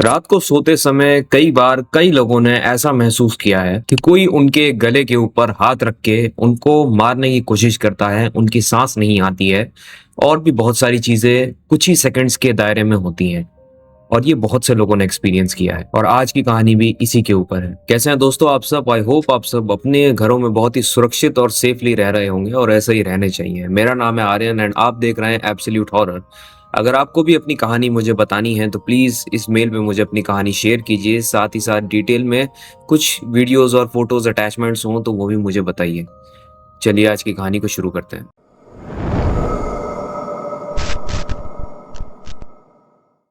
रात को सोते समय कई बार कई लोगों ने ऐसा महसूस किया है कि कोई उनके गले के ऊपर हाथ रख के उनको मारने की कोशिश करता है, उनकी सांस नहीं आती है और भी बहुत सारी चीजें कुछ ही सेकंड्स के दायरे में होती हैं। और ये बहुत से लोगों ने एक्सपीरियंस किया है और आज की कहानी भी इसी के ऊपर है। कैसे हैं दोस्तों आप सब? आई होप आप सब अपने घरों में बहुत ही सुरक्षित और सेफली रह रहे होंगे और ऐसा ही रहने चाहिए। मेरा नाम है आर्यन एंड आप देख रहे हैं एब्सोल्यूट हॉरर। अगर आपको भी अपनी कहानी मुझे बतानी है तो प्लीज इस मेल पे मुझे अपनी कहानी शेयर कीजिए, साथ ही साथ डिटेल में कुछ वीडियोस और फोटोज अटैचमेंट्स हों तो वो भी मुझे बताइए। चलिए आज की कहानी को शुरू करते हैं।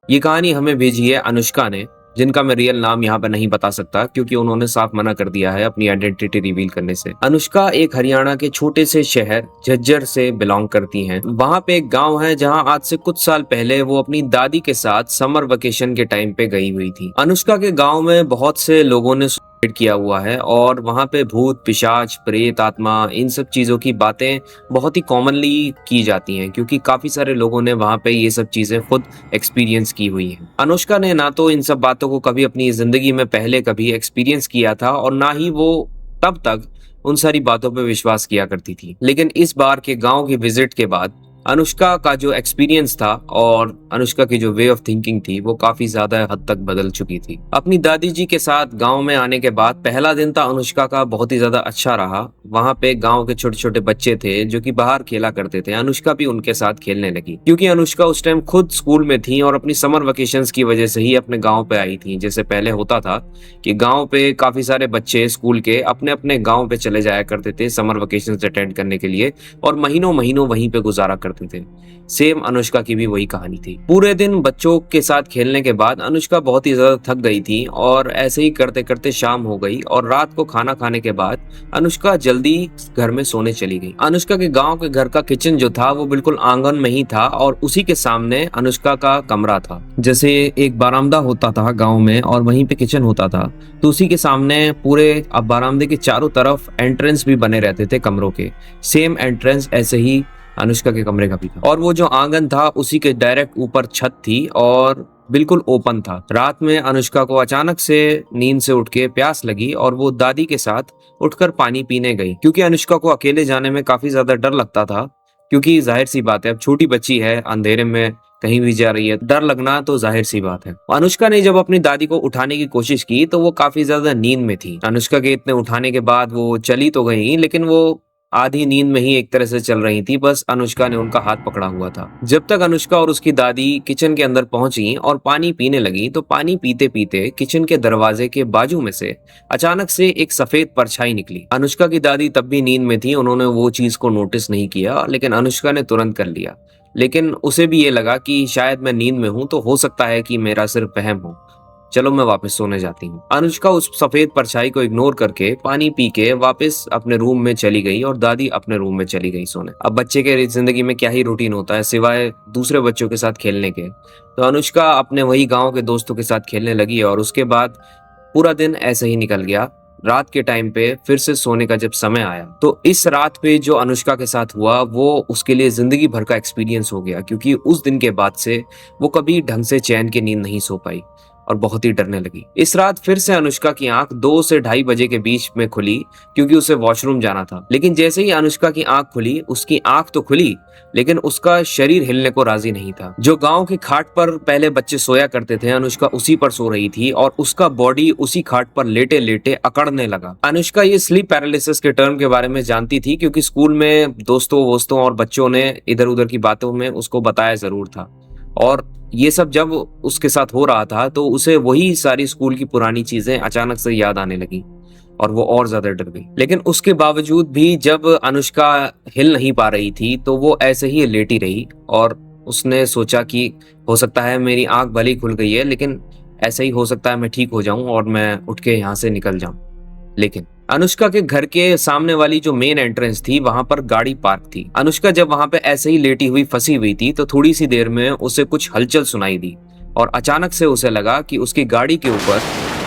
ये कहानी हमें भेजी है अनुष्का ने, जिनका मैं रियल नाम यहाँ पे नहीं बता सकता क्योंकि उन्होंने साफ मना कर दिया है अपनी आइडेंटिटी रिवील करने से। अनुष्का एक हरियाणा के छोटे से शहर झज्जर से बिलोंग करती हैं। वहाँ पे एक गांव है जहाँ आज से कुछ साल पहले वो अपनी दादी के साथ समर वेकेशन के टाइम पे गई हुई थी। अनुष्का के गाँव में बहुत से लोगों ने किया हुआ है और वहाँ पे भूत पिशाच प्रेत आत्मा इन सब चीजों की बातें बहुत ही कॉमनली की जाती हैं क्योंकि काफी सारे लोगों ने वहाँ पे ये सब चीजें खुद एक्सपीरियंस की हुई हैं। अनुष्का ने ना तो इन सब बातों को कभी अपनी जिंदगी में पहले कभी एक्सपीरियंस किया था और ना ही वो तब तक उन सारी बातों पे विश्वास किया करती थी, लेकिन इस बार के गांव की विजिट के बाद अनुष्का का जो एक्सपीरियंस था और अनुष्का की जो वे ऑफ थिंकिंग थी वो काफी ज्यादा हद तक बदल चुकी थी। अपनी दादी जी के साथ गांव में आने के बाद पहला दिन था अनुष्का का बहुत ही ज्यादा अच्छा रहा। वहां पे गांव के छोटे छोटे बच्चे थे जो कि बाहर खेला करते थे। अनुष्का भी उनके साथ खेलने लगी क्योंकि अनुष्का उस टाइम खुद स्कूल में थी और अपनी समर वेकेशंस की वजह से ही अपने गाँव पे आई थी। जैसे पहले होता था कि गाँव पे काफी सारे बच्चे स्कूल के अपने अपने गाँव पे चले जाया करते थे समर वेकेशन अटेंड करने के लिए और महीनों महीनों वहीं पे गुजारा करते थे। सेम अनुष्का की भी वही कहानी थी। पूरे दिन बच्चों के साथ खेलने के बाद अनुष्का बहुत ही ज्यादा थक गई थी और ऐसे ही करते करते शाम हो गई और रात को खाना खाने के बाद अनुष्का जल्दी घर में सोने चली गई। अनुष्का के गांव के घर का किचन जो था वो बिल्कुल आंगन में ही था और उसी के सामने अनुष्का का कमरा था। जैसे एक बारामदा होता था गाँव में और वहीं पे किचन होता था, तो उसी के सामने पूरे अब बारामदे के चारों तरफ एंट्रेंस भी बने रहते थे कमरों के। सेम एंट्रेंस ऐसे ही अनुष्का के कमरे का भी था और वो जो आंगन था उसी के डायरेक्ट ऊपर छत थी और बिल्कुल ओपन था। रात में अनुष्का को अचानक से नींद से उठ के प्यास लगी और वो दादी के साथ उठकर पानी पीने गई क्योंकि अनुष्का को अकेले जाने में काफी ज्यादा डर लगता था क्योंकि जाहिर सी बात है अब छोटी बच्ची है, अंधेरे में कहीं भी जा रही है, डर लगना तो जाहिर सी बात है। अनुष्का ने जब अपनी दादी को उठाने की कोशिश की तो वो काफी ज्यादा नींद में थी। अनुष्का के इतने उठाने के बाद वो चली तो गई लेकिन वो आधी नींद में ही एक तरह से चल रही थी। बस अनुष्का ने उनका हाथ पकड़ा हुआ था। जब तक अनुष्का और उसकी दादी किचन के अंदर पहुंची और पानी पीने लगी तो पानी पीते पीते किचन के दरवाजे के बाजू में से अचानक से एक सफेद परछाई निकली। अनुष्का की दादी तब भी नींद में थी, उन्होंने वो चीज को नोटिस नहीं किया, लेकिन अनुष्का ने तुरंत कर लिया। लेकिन उसे भी ये लगा कि शायद मैं नींद में हूं तो हो सकता है कि मेरा सिर्फ वहम हो, चलो मैं वापस सोने जाती हूँ। अनुष्का उस सफेद परछाई को इग्नोर करके पानी पी के वापस अपने रूम में चली गई और दादी अपने रूम में चली गई सोने। अब बच्चे के जिंदगी में क्या ही रूटीन होता है सिवाय दूसरे बच्चों के साथ खेलने के। तो अनुष्का अपने वही गाँव के दोस्तों के साथ खेलने लगी और उसके बाद पूरा दिन ऐसे ही निकल गया। रात के टाइम पे फिर से सोने का जब समय आया तो इस रात पे जो अनुष्का के साथ हुआ वो उसके लिए जिंदगी भर का एक्सपीरियंस हो गया क्योंकि उस दिन के बाद से वो कभी ढंग से चैन की नींद नहीं सो पाई और बहुत ही डरने लगी। इस रात फिर से अनुष्का की आंख 2 से 2:30 बजे के बीच में खुली क्योंकि उसे वॉशरूम जाना था। लेकिन जैसे ही अनुष्का की आंख खुली, उसकी आंख तो खुली लेकिन उसका शरीर हिलने को राजी नहीं था। जो गांव की खाट पर पहले बच्चे सोया करते थे, अनुष्का उसी पर सो रही थी और उसका बॉडी उसी खाट पर लेटे लेटे अकड़ने लगा। अनुष्का ये स्लीप पैरालिसिस के टर्म के बारे में जानती थी क्योंकि स्कूल में दोस्तों वोस्तों और बच्चों ने इधर उधर की बातों में उसको बताया जरूर था और ये सब जब उसके साथ हो रहा था तो उसे वही सारी स्कूल की पुरानी चीजें अचानक से याद आने लगी और वो और ज्यादा डर गई। लेकिन उसके बावजूद भी जब अनुष्का हिल नहीं पा रही थी तो वो ऐसे ही लेटी रही और उसने सोचा कि हो सकता है मेरी आंख भले ही खुल गई है लेकिन ऐसे ही हो सकता है मैं ठीक हो जाऊं और मैं उठ के यहाँ से निकल जाऊं। लेकिन अनुष्का के घर के सामने वाली जो मेन एंट्रेंस थी वहां पर गाड़ी पार्क थी। अनुष्का जब वहां पे ऐसे ही लेटी हुई फंसी हुई थी तो थोड़ी सी देर में उसे कुछ हलचल सुनाई दी और अचानक से उसे लगा कि उसकी गाड़ी के ऊपर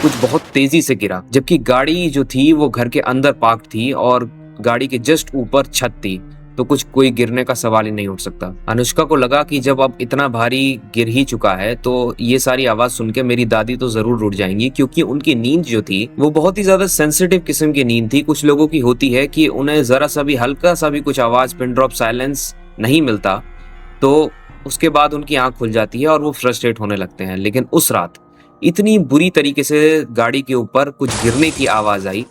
कुछ बहुत तेजी से गिरा, जबकि गाड़ी जो थी वो घर के अंदर पार्क थी और गाड़ी के जस्ट ऊपर छत थी तो कुछ कोई गिरने का सवाल ही नहीं उठ सकता। अनुष्का को लगा कि जब अब इतना भारी गिर ही चुका है तो ये सारी आवाज सुन के मेरी दादी तो जरूर उठ जाएंगी, क्योंकि उनकी नींद जो थी वो बहुत ही ज्यादा सेंसिटिव किस्म की नींद थी। कुछ लोगों की होती है कि उन्हें जरा सा भी हल्का सा भी कुछ आवाज, पिन ड्रॉप साइलेंस नहीं मिलता तो उसके बाद उनकी आंख खुल जाती है और वो फ्रस्ट्रेट होने लगते हैं। लेकिन उस रात इतनी बुरी तरीके से गाड़ी के ऊपर कुछ गिरने की आवाज आई,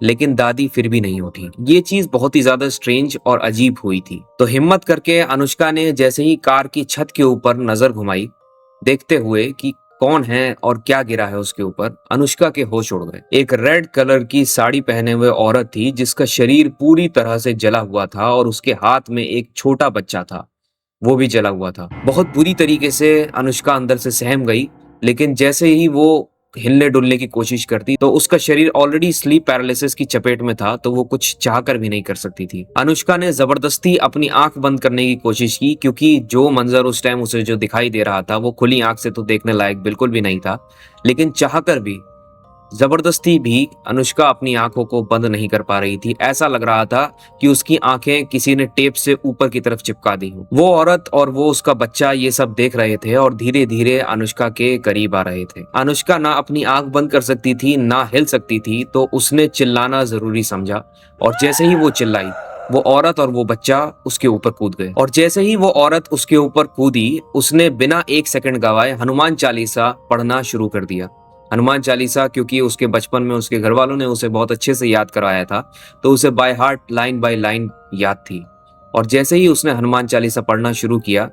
लेकिन दादी फिर भी नहीं उठी। ये चीज बहुत ही ज्यादा स्ट्रेंज और अजीब हुई थी। तो हिम्मत करके अनुष्का ने जैसे ही कार की छत के ऊपर नजर घुमाई, देखते हुए कि कौन है और क्या गिरा है उसके ऊपर, अनुष्का के होश उड़ गए। एक रेड कलर की साड़ी पहने हुए औरत थी जिसका शरीर पूरी तरह से जला हुआ था और उसके हाथ में एक छोटा बच्चा था, वो भी जला हुआ था। बहुत बुरी तरीके से अनुष्का अंदर से सहम गई, लेकिन जैसे ही वो हिलने डुलने की कोशिश करती तो उसका शरीर ऑलरेडी स्लीप पैरालिसिस की चपेट में था, तो वो कुछ चाहकर भी नहीं कर सकती थी। अनुष्का ने जबरदस्ती अपनी आंख बंद करने की कोशिश की, क्योंकि जो मंजर उस टाइम उसे जो दिखाई दे रहा था वो खुली आंख से तो देखने लायक बिल्कुल भी नहीं था। लेकिन चाहकर भी, जबरदस्ती भी अनुष्का अपनी आंखों को बंद नहीं कर पा रही थी। ऐसा लग रहा था कि उसकी आंखें किसी ने टेप से ऊपर की तरफ चिपका दी हो। वो औरत और वो उसका बच्चा ये सब देख रहे थे और धीरे धीरे अनुष्का के करीब आ रहे थे। अनुष्का ना अपनी आंख बंद कर सकती थी, ना हिल सकती थी, तो उसने चिल्लाना जरूरी समझा और जैसे ही वो चिल्लाई, वो औरत और वो बच्चा उसके ऊपर कूद गए। और जैसे ही वो औरत उसके ऊपर कूदी, उसने बिना एक सेकंड गवाए हनुमान चालीसा पढ़ना शुरू कर दिया। हनुमान चालीसा, क्योंकि उसके बचपन में उसके घर वालों ने उसे बहुत अच्छे से याद करवाया था, तो उसे by heart line by line याद थी। और जैसे ही उसने हनुमान चालीसा पढ़ना शुरू किया,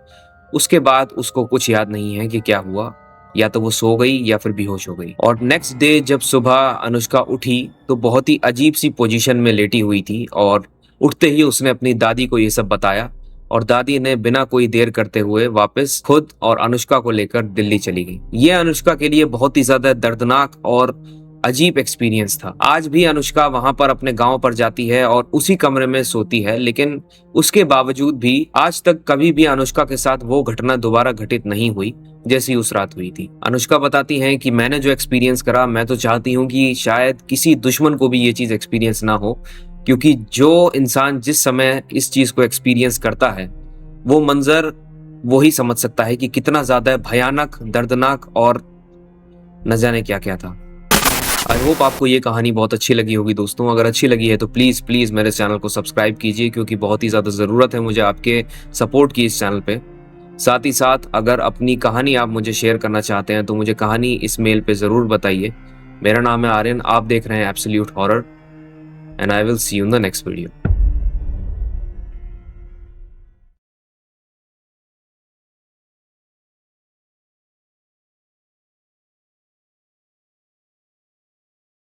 उसके बाद उसको कुछ याद नहीं है कि क्या हुआ। या तो वो सो गई या फिर बेहोश हो गई। और नेक्स्ट डे जब सुबह अनुष्का उठी तो बहुत ही अजीब सी पोजीशन में लेटी हुई थी और उठते ही उसने अपनी दादी को ये सब बताया और दादी ने बिना कोई देर करते हुए वापस खुद और अनुष्का को लेकर दिल्ली चली गई। ये अनुष्का के लिए बहुत ही ज्यादा दर्दनाक और अजीब एक्सपीरियंस था। आज भी अनुष्का वहां पर अपने गांव पर जाती है और उसी कमरे में सोती है, लेकिन उसके बावजूद भी आज तक कभी भी अनुष्का के साथ वो घटना दोबारा घटित नहीं हुई जैसी उस रात हुई थी। अनुष्का बताती हैं कि मैंने जो एक्सपीरियंस करा, मैं तो चाहती हूँ कि शायद किसी दुश्मन को भी ये चीज एक्सपीरियंस ना हो, क्योंकि जो इंसान जिस समय इस चीज को एक्सपीरियंस करता है वो मंजर वो ही समझ सकता है कि कितना ज्यादा भयानक, दर्दनाक और न जाने क्या क्या था। आई होप आपको ये कहानी बहुत अच्छी लगी होगी दोस्तों। अगर अच्छी लगी है तो प्लीज़ प्लीज़ मेरे चैनल को सब्सक्राइब कीजिए, क्योंकि बहुत ही ज़्यादा ज़रूरत है मुझे आपके सपोर्ट की इस चैनल पे। साथ ही साथ अगर अपनी कहानी आप मुझे शेयर करना चाहते हैं तो मुझे कहानी इस मेल पे ज़रूर बताइए। मेरा नाम है आर्यन, आप देख रहे हैं absolute horror, and I will see you in the next video.